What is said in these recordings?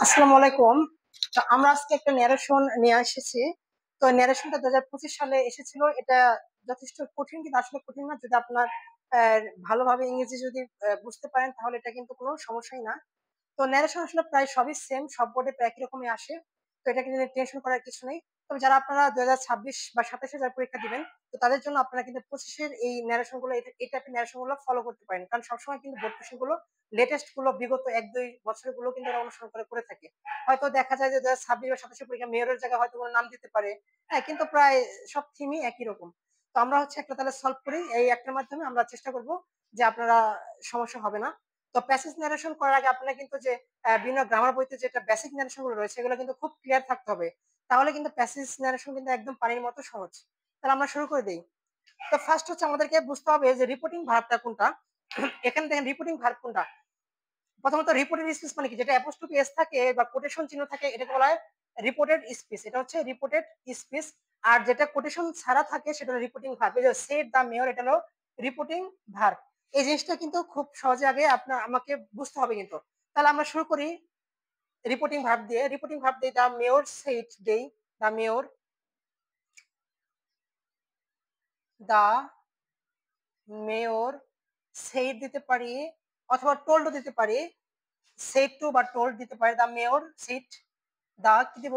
আসসালামু আলাইকুম। তো আমরা আজকে একটা ন্যারেশন নিয়ে এসেছি। তো ন্যারেশনটা 2025 সালে এসেছিল। এটা যথেষ্ট কঠিন, কিন্তু আসলে কঠিন না যদি আপনার ভালোভাবে ইংরেজি যদি বুঝতে পারেন, তাহলে এটা কিন্তু কোনো সমস্যাই না। তো ন্যারেশন আসলে প্রায় সবই সেম, সব বোর্ডে প্রায় একই রকমই আসে। তো এটা কিন্তু টেনশন করার কিছু নেই। তবে যারা আপনারা 2026 বা 27 যারা পরীক্ষা দিবেন, তো তাদের জন্য আপনারা কিন্তু 25-এর এই ন্যারেশন গুলো, এই টাইপের ন্যারেশন গুলো ফলো করতে পারেন, কারণ সবসময় কিন্তু বোর্ড কোশ্চেন গুলো লেটেস্ট গুলো বিগত 1-2 বছরের গুলো কিন্তু ওরা অনুসরণ করে থাকে। হয়তো দেখা যায় যে 2026 বা 27 পরীক্ষা মেয়রের জায়গায় হয়তো কোনো নাম দিতে পারে। হ্যাঁ, কিন্তু প্রায় সব থিমই একই রকম। তো আমরা হচ্ছে একটা তাহলে সলভ করি, এই একটার মাধ্যমে আমরা চেষ্টা করব যে আপনারা সমস্যা হবে না। তো প্যাসেজ ন্যারেশন করার আগে আপনারা কিন্তু যে বিভিন্ন গ্রামার বইতে যেটা বেসিক ন্যারেশন গুলো রয়েছে, এগুলো কিন্তু খুব ক্লিয়ার থাকতে হবে। তাহলে কিন্তু প্যাসেজ ন্যারেশন কিন্তু একদম পানির মতো সহজ। তাহলে আমরা শুরু করে দিই। তো ফার্স্ট হচ্ছে আমাদেরকে বুঝতে হবে যে রিপোর্টিং ভার্বটা কোনটা। এখানে দেখেন রিপোর্টিং ভার্ব কোনটা। প্রথমত রিপোর্টেড স্পিচ মানে কি, যেটা অ্যাপোস্ট্রফি এস থাকে বা কোটেশন চিহ্ন থাকে, এটাকে বলা হয় রিপোর্টেড স্পিচ। এটা হচ্ছে রিপোর্টেড স্পিচ। আর যেটা কোটেশন ছাড়া থাকে সেটা হলো রিপোর্টিং ভার্ব। এই যে সেড দা মেয়র, এটা হলো রিপোর্টিং ভার্ব। এই জিনিসটা কিন্তু খুব সহজে আগে আপনার আমাকে বুঝতে হবে কিন্তু। তাহলে আমরা শুরু করি রিপোর্টিং ভার্ব দিয়ে। রিপোর্টিং ভার্ব দিয়ে দা মেয়র সেড দেই, দা মেয়র, দা মেয়র সেড দিতে পারি, অথবা টোল্ড দিতে পারি। সেড টু বা টোল্ড দিতে পারি। দা মেয়র সেড, দা কি দিব,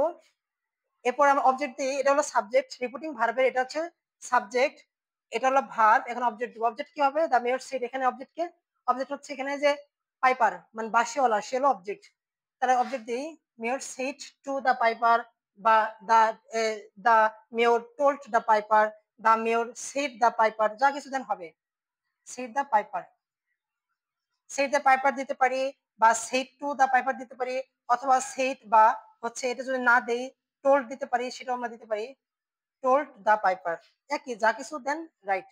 এরপর আমরা অবজেক্ট দিই। এটা হলো সাবজেক্ট, রিপোর্টিং ভার্বের এটা হচ্ছে সাবজেক্ট, এটা হলো ভার্ব। এখন অবজেক্ট দিব। অবজেক্ট কি হবে? দা মেয়র সেড। এখানে অবজেক্ট কে? অবজেক্ট হচ্ছে এখানে যে পাইপার, মানে বাঁশিওয়ালা, সে হলো অবজেক্ট। তাহলে অবজেক্ট দিই, mayor said to the piper, বা the the mayor told the piper, the mayor said the piper, যা কিছু দেন হবে। Said the piper, said the piper দিতে পারি, বা সেট টু দ্য পাইপার দিতে পারি, অথবা সেট বা হচ্ছে এটা যদি না দেই টোল্ড দিতে পারি, সেটাও আমরা দিতে পারি। টোল্ড দ্য পাইপার, একই, যা কিছু দেন রাইট।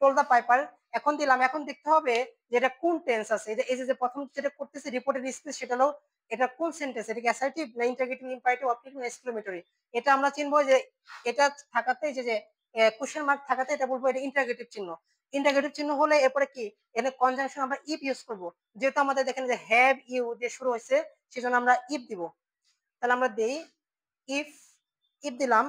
টোল্ড দ্য পাইপার এখন দিলাম। এখন দেখতে হবে যে এটা কোন টেন্স আছে। এই যে প্রথম যেটা করতেছে রিপোর্টেড স্পিচ, সেটা হলো এটা কোন সেন্টেন্স, এটা কি অ্যাসার্টিভ না ইন্টারগেটিভ ইম্পারেটিভ অবজেক্টিভ না এক্সক্লেমেটরি। এটা আমরা চিনবো যে এটা থাকাতে, যে কোশ্চেন মার্ক থাকাতে, এটা বলবো এটা ইন্টারগেটিভ চিহ্ন। ইন্টারগেটিভ চিহ্ন হলে এরপরে কি, এখানে কনজাংশন আমরা ইফ ইউজ করব। যেহেতু আমাদের দেখেন যে হ্যাভ ইউ দিয়ে শুরু হয়েছে, সেজন্য আমরা ইফ দিব। তাহলে আমরা দেই ইফ, ইফ দিলাম।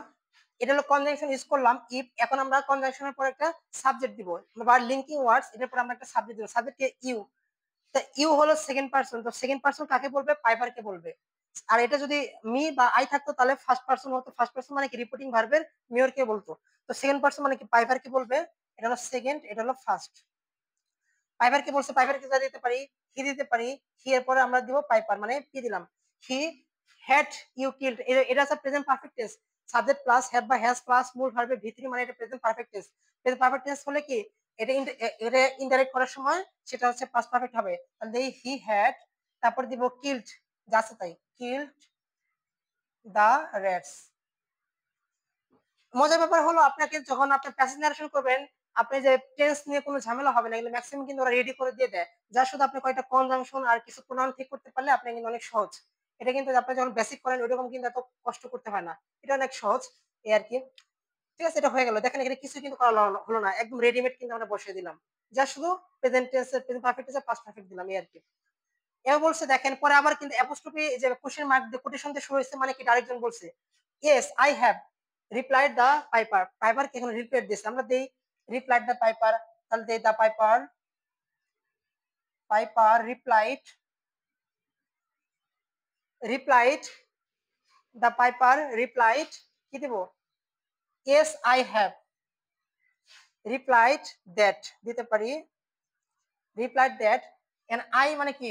এটা হলো কনজাংশন ইউজ করলাম ইফ। এখন আমরা কনজাংশনের পর একটা সাবজেক্ট দিব, বা লিঙ্কিং ওয়ার্ডস, এটার পর আমরা একটা সাবজেক্ট দিব। Subject K? ইউ। তা ইউ হলো সেকেন্ড পারসন, তো সেকেন্ড পারসন কাকে বলবে? পাইপারকে বলবে। আর এটা যদি মি বা আই থাকতো, তাহলে ফার্স্ট পারসন হতো। ফার্স্ট পারসন মানে কি, রিপোর্টিং ভার্বের মেয়রকে বলতো। তো সেকেন্ড পারসন মানে কি, পাইপারকে বলবে। এটা হলো সেকেন্ড, এটা হলো ফার্স্ট। পাইপারকে বলছে, পাইপারকে যা দিতে পারি, হি দিতে পারি। হি এর পরে আমরা দিব পাইপার, মানে পি দিলাম। হি হ্যাড ইউ কিল্ড, এটা হচ্ছে present perfect tense. Subject plus have বা হ্যাজ প্লাস মূল ভার্বের ভিতরি, মানে এটা present perfect tense. Present perfect tense হলে কি, এটা ইনডাইরেক্ট করার সময় সেটা হচ্ছে পাস্ট পারফেক্ট হবে। তাহলে হি হ্যাড, তারপর দিব কিল্ড, যা আছে তাই, কিল্ড দা রেটস। মজার ব্যাপার হলো, আপনাকে যখন আপনি প্যাসেজ নারেশন করবেন, আপনি যে টেন্স নিয়ে কোনো ঝামেলা হবে না, এগুলো ম্যাক্সিমাম কিন্তু ওরা রেডি করে দিয়ে দেয়। যা শুধু আপনি কয়টা কনজাংশন আর কিছু প্রোনাউন ঠিক করতে পারলে আপনি কিন্তু অনেক সহজ। এটা কিন্তু আপনি যখন বেসিক করেন ওইরকম কিন্তু এত কষ্ট করতে হয় না, এটা অনেক সহজ এই আর কি। ঠিক আছে, এটা হয়ে গেল। দেখেন এখানে কিছু কিন্তু করা হলো না, একদম রেডিমেড কিন্তু আমরা বসিয়ে দিলাম। যা শুধু present tense, present perfect tense, past perfect দিলাম এই আর কি। এও বলছে দেখেন, পরে আবার কিন্তু অ্যাপোস্ট্রফি যে কোশ্চেন মার্ক দিয়ে কোটেশন দিয়ে শুরু হয়েছে, মানে কি আরেকজন বলছে yes I have replied the piper. Piper কে এখানে রিপ্লাই দিয়েছে, আমরা দেই রিপ্লাইড দা পাইপার। তাহলে দেই the piper, piper replied, replied the piper replied, কি দেব, yes I have replied that দিতে পারি, রিপ্লাইড দ্যাট। এন্ড আই মানে কি,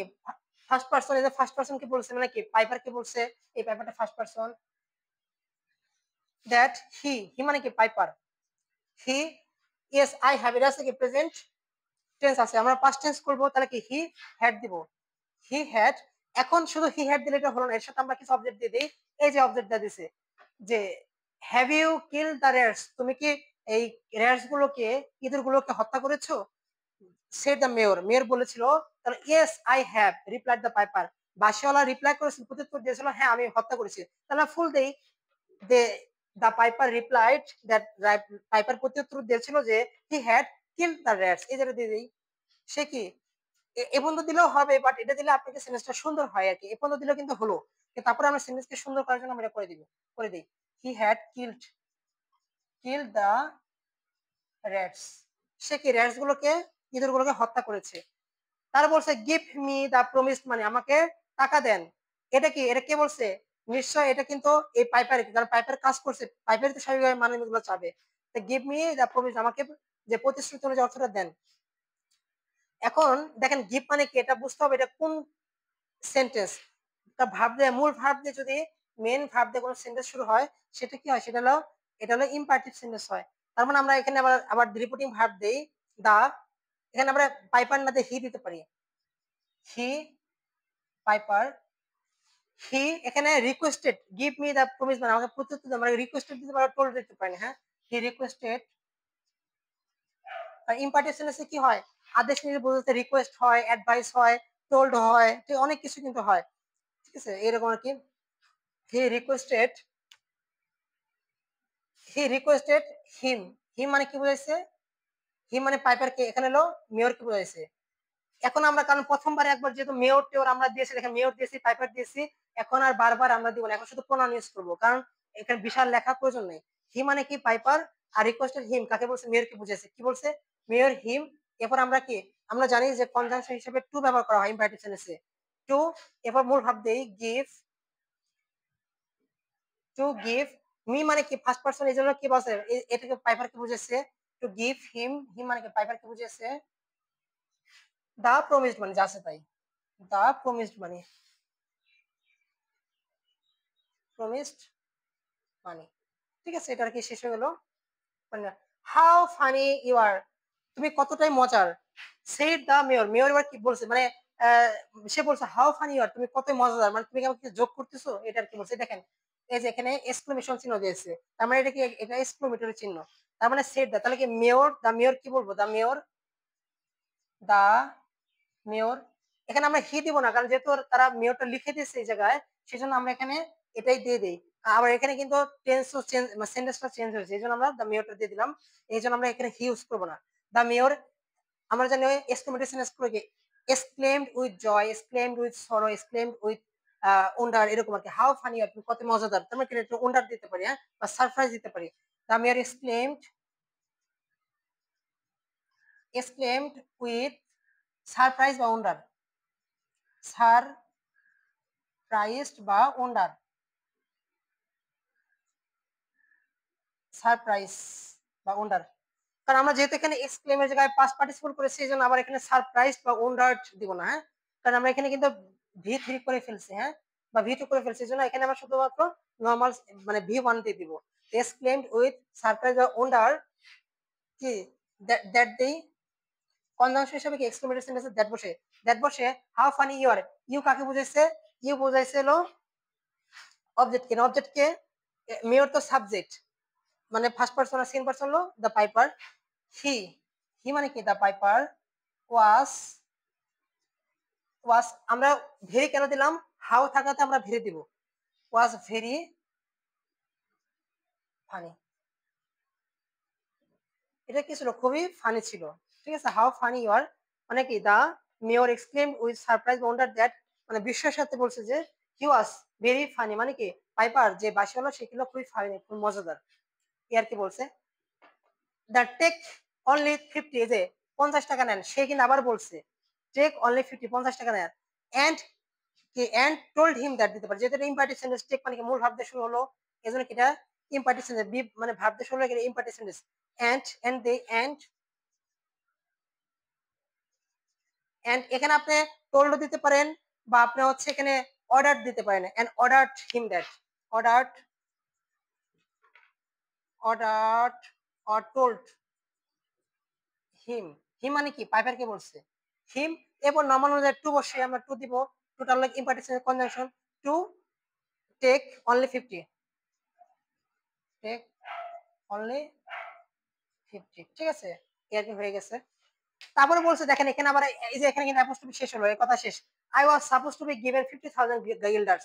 ফার্স্ট পারসন। এই যে ফার্স্ট পারসন কি বলছে, মানে কি পাইপার কে বলছে, এই পাইপারটা ফার্স্ট পারসন। দ্যাট হি মানে কি piper, he yes I have, এটা আছে কি প্রেজেন্ট টেন্স আছে, আমরা পাস্ট টেন্স করব। তাহলে কি হি হ্যাড দিব, হি হ্যাড। এখন শুধু হি হ্যাড দিলে এটা হলো না, এর সাথে আমরা কিছু অবজেক্ট দিয়ে দিই। এই যে অবজেক্টটা দিছে যে have you kill the rares, তুমি কি এই রেয়ার্স গুলোকে, ইঁদুর গুলোকে হত্যা করেছো? সে দ্য মেয়র, মেয়র বলেছিল। তাহলে yes I have replied the piper, বাসিওয়ালা রিপ্লাই করেছিল, প্রত্যুত্তর দিয়েছিল হ্যাঁ আমি হত্যা করেছি। তাহলে ফুল দেই, they the piper replied that, piper প্রত্যুত্তর দিয়েছিল যে he had kill the rats, এই যেটা দিয়ে দিই। সে কি এ পর্যন্ত দিলেও হবে, বাট এটা দিলে আপনাকে সেন্টেন্সটা সুন্দর হয় আর কি। এ পর্যন্ত দিলেও কিন্তু হলো, তারপরে আমরা সেন্টেন্সকে সুন্দর করার জন্য আমরা এটা করে দিই। He had killed the rats. সে কি র্যাটস গুলোকে, ইঁদুরগুলোকে হত্যা করেছে। তারা বলছে give me the promised money, আমাকে টাকা দেন। এটা কি, এটা কে বলছে? নিশ্চয় এটা কিন্তু এই পাইপার, কারণ পাইপার কাজ করছে, পাইপার তো স্বাভাবিকভাবে মানি গুলো চাবে। গিভ মি দ্য প্রমিস, আমাকে যে প্রতিশ্রুতি অনুযায়ী অর্থটা দেন। এখন দেখেন গিভ মানে কি, এটা বুঝতে হবে এটা কোন সেন্টেন্স। ভার্ব দিয়ে, মূল ভার্ব দিয়ে যদি মেন ভার্ব দিয়ে কোনো সেন্টেন্স শুরু হয়, সেটা কি হয়, এটা হলো ইম্পারেটিভ সেন্টেন্স হয়। তার মানে আমরা এখানে আবার রিপোর্টিং ভার্ব দেই দা, এখানে আমরা পাইপার না দিয়ে হি দিতে পারি। হি পাইপার, হি এখানে requested give me the promise, মানে আমাকে প্রতিশ্রুতি দাও, মানে রিকোয়েস্টেড দিতে পারো, টোল্ড দিতে পারি। হ্যাঁ, হি রিকোয়েস্টেড। আর ইম্পারেটিভ সেন্টেন্সে কি হয়, আদেশ নিয়ে বোঝাতে রিকোয়েস্ট হয়, অ্যাডভাইস হয়, টোল্ড হয়, ঠিক অনেক কিছু কিন্তু হয়। ঠিক আছে, এরকম আর কি। He requested, him. হিম মানে কি বুঝাইছে? হিম মানে পাইপারকে, এখানে হলো মেয়রকে বুঝাইছে। এখন আমরা, কারণ প্রথমবার একবার যেহেতু মেয়র টেয়র আমরা দিয়েছি, দেখেন মেয়র দিয়েছি, পাইপার দিয়েছি, এখন আর বারবার আমরা দিব না, এখন শুধু প্রোনাউন ইউজ করবো, কারণ এখানে বিশাল লেখা প্রয়োজন নেই। হি মানে কি পাইপার, আর রিকোয়েস্টেড হিম কাকে বলছে? মেয়রকে বুঝেছে। কি বলছে? মেয়র হিম। এরপর আমরা কি, আমরা জানি যে কনজাংশন হিসেবে টু ব্যবহার করা হয় ইম্পারেটিভ সেন্টেন্সে, টু। এরপর মূল ভাব দেই গিভ, টু গিভ মি মানে কি ফার্স্ট পারসন, এই জন্য কি বলছে, এটাকে পাইপার কে বুঝেছে। টু গিভ হিম, হিম মানে কি পাইপার কে বুঝেছে। দা প্রমিসড মানে যা আছে তাই, দা প্রমিসড মানে, প্রমিসড মানে, ঠিক আছে, এটা আর কি শেষ হয়ে গেল। মানে হাউ ফানি ইউ আর, তুমি কতটাই মজার। সেইড দা মেয়র, মেয়র এবার কি বলছে, মানে সে বলছে হাউ ফানি ইউ আর, তুমি কত মজাদার, মানে তুমি আমাকে যোগ করতেছো, এটা আর কি বলছে। দেখেন এই যে এখানে এক্সক্লেমেশন চিহ্ন দিয়েছে, তার মানে এটা কি, এটা এক্সক্লেমেটরি চিহ্ন। তার মানে সেইড দা, তাহলে কি মেয়র, দা মেয়র কি বলবো, দা মেয়র, দা মেয়র। এখানে আমরা হি দিব না, কারণ যেহেতু তারা মেয়রটা লিখে দিয়েছে এই জায়গায়, সেজন্য আমরা এখানে এটাই দিয়ে দিই। আবার এখানে কিন্তু টেন্সও চেঞ্জ, সেন্টেন্সটা চেঞ্জ হয়েছে, এই জন্য আমরা দা মেয়রটা দিয়ে দিলাম। এই জন্য আমরা এখানে হি ইউজ করবো না। দা মেয়র, আমরা জানি এক্সক্লেমেটরি সেন্টেন্স করে কি, exclaimed with joy, exclaimed with sorrow, exclaimed with wonder, এরকম আর কি। হাউ ফানি আর, কত মজাদার, তোমরা কি একটু ওন্ডার দিতে পারি, হ্যাঁ, বা সারপ্রাইজ দিতে পারি। দা মেয়র এক্সক্লেমড উইথ সারপ্রাইজ বা ওন্ডার, সারপ্রাইজড বা ওন্ডার, সারপ্রাইজ বা ওন্ডার। কারণ আমরা যেহেতু এখানে এক্সক্লেমের জায়গায় পাস্ট পার্টিসিপল করেছি, এই জন্য আবার এখানে সারপ্রাইজ বা ওন্ডার্ড দিব না। হ্যাঁ, কারণ আমরা এখানে কিন্তু ভি3 করে ফেলছি, হ্যাঁ, বা ভি2 করে ফেলছি, এই জন্য এখানে আমরা শুধুমাত্র নর্মাল মানে ভি1 দিয়ে দিব। এক্সক্লেমড উইথ সারপ্রাইজ বা ওন্ডার, কি দ্যাট দেই কনজাংশন হিসেবে কি এক্সক্লেমেটরি সেন্টেন্সে দ্যাট বসে how funny you are, you কাকে বুঝাইছে? ইউ বুঝাইছিল অবজেক্ট কে, অবজেক্ট কে, মেয়র তো সাবজেক্ট, মানে ফার্স্ট পারসন আর সেকেন্ড পারসন হলো দ্য পাইপার। হি, হি মানে কি, দ্য পাইপার ওয়াজ, আমরা ভেরি কেন দিলাম, হাউ থাকাতে আমরা ভেরি দিব, ওয়াজ ভেরি ফানি, এটা কি ছিল, খুবই ফানি ছিল। ঠিক আছে, হাউ ফানি ইউ আর মানে কি, the mayor exclaimed with surprise wonder that, মানে বিস্ময়ের সাথে বলছে যে হি ওয়াজ ভেরি ফানি, মানে কি পাইপার যে বাসি হলো সে কিলো খুবই ফানি, খুব মজাদার, এই আর কি বলছে। দ্য টেক অনলি 50, যে 50 টাকা নেন, সে কিন্তু আবার বলছে টেক অনলি 50, 50 টাকা নেন। এন্ড কি, এন্ড টোল্ড হিম দ্যাট দিতে পারে, যেহেতু এটা ইম্পারেটিভ সেন্টেন্স, টেক মানে কি মূল ভাব দিয়ে শুরু হলো, এজন্য কি এটা ইম্পারেটিভ সেন্টেন্স, বি মানে ভাব দিয়ে শুরু হলো, এটা imperative sentence. And they and এখানে আপনি টোল্ড দিতে পারেন, বা আপনি হচ্ছে এখানে অর্ডার দিতে পারেন, and ordered him that, ordered, ordered or told him, him মানে কি পাইপার কে বলছে হিম। এরপর নর্মাল অনুযায়ী টু বসে আমরা টু দিব, total like imperative conjunction, to take only 50, take only 50, ঠিক আছে, এর কি হয়ে গেছে। তারপরে বলছে দেখেন এখানে আবার এই যে এখানে কিন্তু অ্যাপোস্ট্রফি শেষ হলো, এই কথা শেষ। I was suppose two be given 50,000 গিল্ডার্স,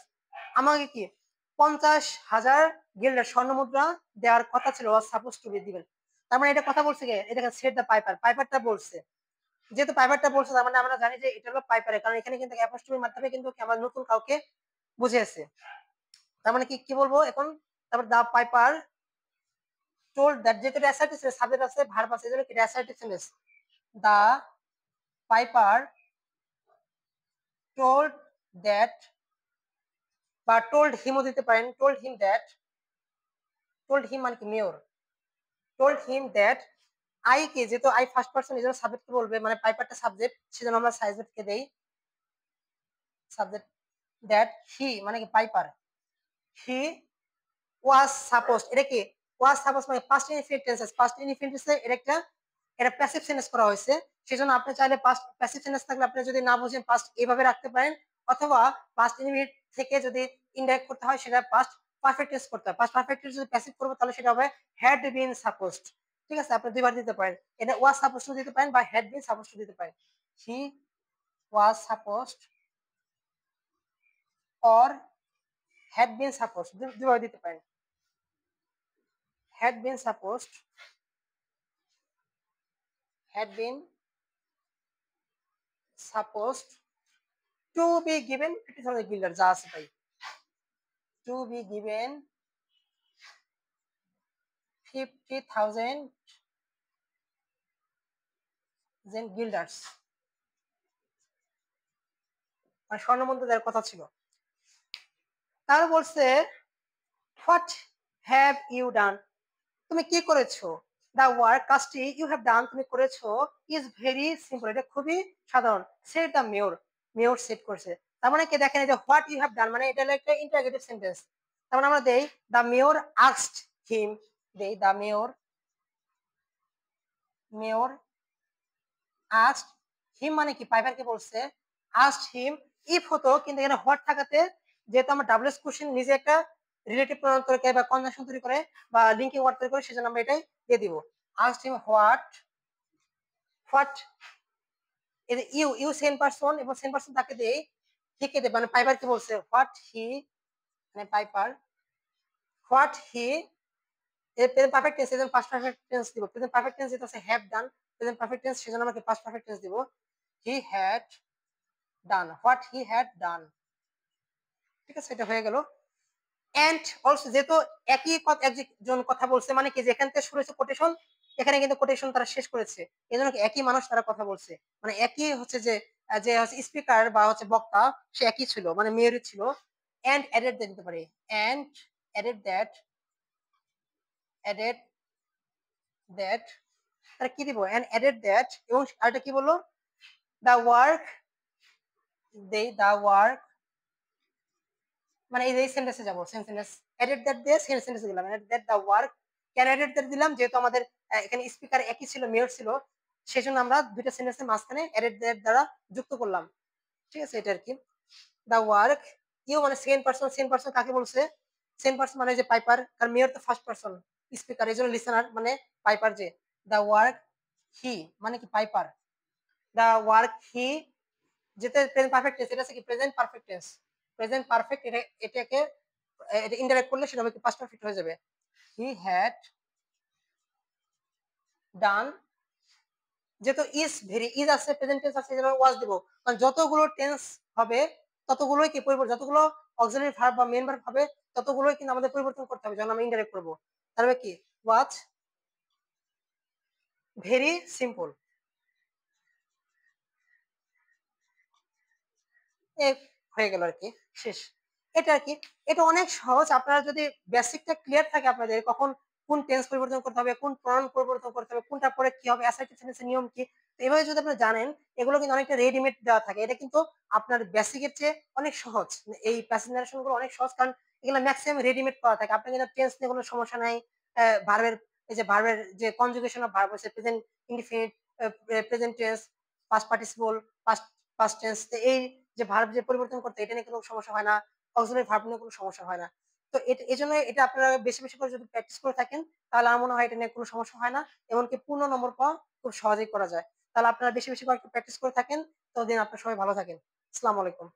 আমাকে কি 50,000 গিল্ডার স্বর্ণ মুদ্রা দেওয়ার কথা ছিল, ওয়াজ সাপোজ টু বি দিবেন। তার মানে এটা কথা বলছে কে, এটা সেট দা পাইপার, পাইপারটা বলছে। যেহেতু পাইপারটা বলছে তার মানে আমরা জানি যে এটা হলো পাইপারে, কারণ এখানে কিন্তু অ্যাপোস্ট্রফির মাধ্যমে কিন্তু আমরা নতুন কাউকে বুঝিয়েছে। তার মানে কি বলবো এখন, তারপর দা পাইপার টোল্ড দ্যাট, যেহেতু অ্যাসার্টিভ সেন্স সাবজেক্ট আছে ভার্ব আছে, এজন্য কি assertive sense, the piper told that, বা টোল্ড হিমও দিতে পারেন, told him that, told him মানে কি mayor, told him that, I কে যেহেতু আই ফার্স্ট পারসন এই জন্য সাবজেক্টকে বলবে, মানে পাইপারটা সাবজেক্ট সেজন্য আমরা সাবজেক্টকে দেই সাবজেক্ট, দ্যাট হি মানে কি পাইপার, হি ওয়াজ সাপোজ, এটা কি ওয়াজ সাপোজ মানে past infinite tense, past infinite টেন্সে এটা প্যাসিভ সেন্টেন্স করা হয়েছে, সেজন্য আপনি চাইলে পাস্ট প্যাসিভ সেন্টেন্স থাকলে আপনি যদি না বুঝেন পাস্ট এইভাবে রাখতে পারেন, অথবা পাস্ট ইনফিনিট থেকে যদি ইনডাইরেক্ট করতে হয় সেটা পাস্ট পারফেক্ট টেন্স করতে হয়। পাস্ট পারফেক্ট টেন্স যদি প্যাসিভ করবো তাহলে সেটা হবে হ্যাড বিন সাপোজড। ঠিক আছে, আপনি দুইবার দিতে পারেন, এটা ওয়াজ সাপোজ টু দিতে পারেন বা হ্যাড বিন সাপোজ টু দিতে পারেন, he was supposed or had been supposed, দুইবার দিতে পারেন, had been supposed, had been supposed to be given 50,000 guilders, যা আছে তাই, to be given 50,000 guilders, মানে স্বর্ণমুদ্রা দেওয়ার কথা ছিল। তার বলছে হোয়াট হ্যাভ ইউ ডান, তুমি কি করেছো, দা ওয়ার্ক কাজটি ইউ হ্যাভ ডান তুমি করেছো ইজ ভেরি সিম্পল, এটা খুবই সাধারণ, সেট দা মেয়র, মেয়র সেট করছে। তার মানে কি দেখেন এই যে হোয়াট ইউ হ্যাভ ডান মানে এটা হলো একটা ইন্টারোগেটিভ সেন্টেন্স, তার মানে আমরা দেই দা মেয়র আস্কড হিম, দেই দা মেয়র আস্কড হিম মানে কি পাইপারকে বলছে আস্কড হিম, ইফ হতো কিন্তু এখানে হোয়াট থাকাতে যেহেতু আমরা ডাবলস কোশ্চেন নিজে একটা রিলেটিভ প্রনাউন করে বা কনজাংশন তৈরি করে বা লিঙ্কিং ওয়ার্ড তৈরি করে, সেজন্য আমরা এটাই দিয়ে দিব asked him what you second person, এবং সেন পারসন তাকে দেই হিকে দেবে, মানে পাইপারকে বলছে হোয়াট হি, মানে পাইপার হোয়াট হি, এর প্রেজেন্ট পারফেক্ট টেন্স এজন্য পাস্ট পারফেক্ট টেন্স দিব, প্রেজেন্ট পারফেক্ট টেন্স যেটা আছে have done, present perfect tense সেজন্য আমাকে পাস্ট পারফেক্ট টেন্স দিব, he had done, what he had done. ঠিক আছে, এটা হয়ে গেল। এন্ড অলসো যেহেতু একজন কথা বলছে, মানে কি যেখান থেকে শুরু হয়েছে কোটেশন, এখানে কিন্তু কোটেশন তারা শেষ করেছে, এই জন্য একই মানুষ তারা কথা বলছে, মানে একই হচ্ছে যে যে হচ্ছে স্পিকার বা হচ্ছে বক্তা সে একই ছিল, মানে মেয়রই ছিল। এন্ড এডেড দিতে পারে, এন্ড এডেড দ্যাট তারা কি দিব, এন্ড এডেড দ্যাট, এবং আরেকটা কি বললো, দা ওয়ার্ক দা ওয়ার্ক, মানে এই সেন্টেন্সে যাবো, সেন্টেন্স এডেড দ্যাট দিয়ে সেন্টেন্সে দিলাম, এডেড দ্যাট দা ওয়ার্ক, কেন এডেড দ্যাট দিলাম, যেহেতু আমাদের এখানে স্পিকার একই ছিল, মেয়র ছিল, সেজন্য আমরা দুইটা সেন্টেন্সের মাঝখানে এডেড দ্যাট দ্বারা যুক্ত করলাম। ঠিক আছে, এটা আর কি। দা ওয়ার্ক ইউ মানে সেকেন্ড পারসন কাকে বলছে, সেকেন্ড পারসন মানে যে পাইপার, কারণ মেয়র তো ফার্স্ট পারসন স্পিকার, এই জন্য লিসেনার মানে পাইপার, যে দা ওয়ার্ক হি মানে কি পাইপার, দা ওয়ার্ক হি, যেটা প্রেজেন্ট পারফেক্ট টেন্স, এটা হচ্ছে কি present perfect tense, present perfect, এটাকে এটা ইনডাইরেক্ট করলে সেটা হবে পাস্ট পারফেক্ট হয়ে যাবে, হি হ্যাড ডান, যেহেতু ইজ ভেরি ইজ আছে প্রেজেন্ট টেন্স আছে এজন্য ওয়াজ দিব, কারণ যতগুলো টেন্স হবে ততগুলোই কি পরিবর্তন, যতগুলো অক্সিলারি ভার্ব বা মেইন ভার্ব হবে ততগুলোই কিন্তু আমাদের পরিবর্তন করতে হবে যখন আমরা ইনডাইরেক্ট করব, তাহলে কি ওয়াজ ভেরি সিম্পল, হয়ে গেল আর কি, শেষ। এটা আর কি, এটা অনেক সহজ, আপনারা যদি বেসিকটা ক্লিয়ার থাকে আপনাদের কখন কোন টেন্স পরিবর্তন করতে হবে, কোন প্রনাউন পরিবর্তন করতে হবে, কোনটা পরে কি হবে, অ্যাসার্টিভ সেন্টেন্সের নিয়ম কি, এভাবে যদি আপনি জানেন, এগুলো কিন্তু অনেকটা রেডিমেড দেওয়া থাকে, এটা কিন্তু আপনার বেসিকের চেয়ে অনেক সহজ, এই প্যাসেজ নারেশন গুলো অনেক সহজ, কারণ এগুলো ম্যাক্সিমাম রেডিমেড করা থাকে, আপনার কিন্তু টেন্স নিয়ে কোনো সমস্যা নাই, ভার্বের এই যে ভার্বের যে কনজুগেশন অফ ভার্ব আছে present indefinite, present tense, past participle, past past tense, এই যে ভার্ব যে পরিবর্তন করতে এটা নিয়ে কোনো সমস্যা হয় না, অক্সিলারি ভার্ব নিয়ে কোনো সমস্যা হয় না। তো এই জন্য এটা আপনারা বেশি বেশি করে যদি প্র্যাকটিস করে থাকেন তাহলে আমার মনে হয় এটা নিয়ে কোনো সমস্যা হয় না, এমনকি পূর্ণ নম্বর পাওয়া খুব সহজেই করা যায়। তাহলে আপনারা বেশি বেশি করে প্র্যাকটিস করে থাকেন, ততদিন আপনারা সবাই ভালো থাকেন। আসসালামু আলাইকুম।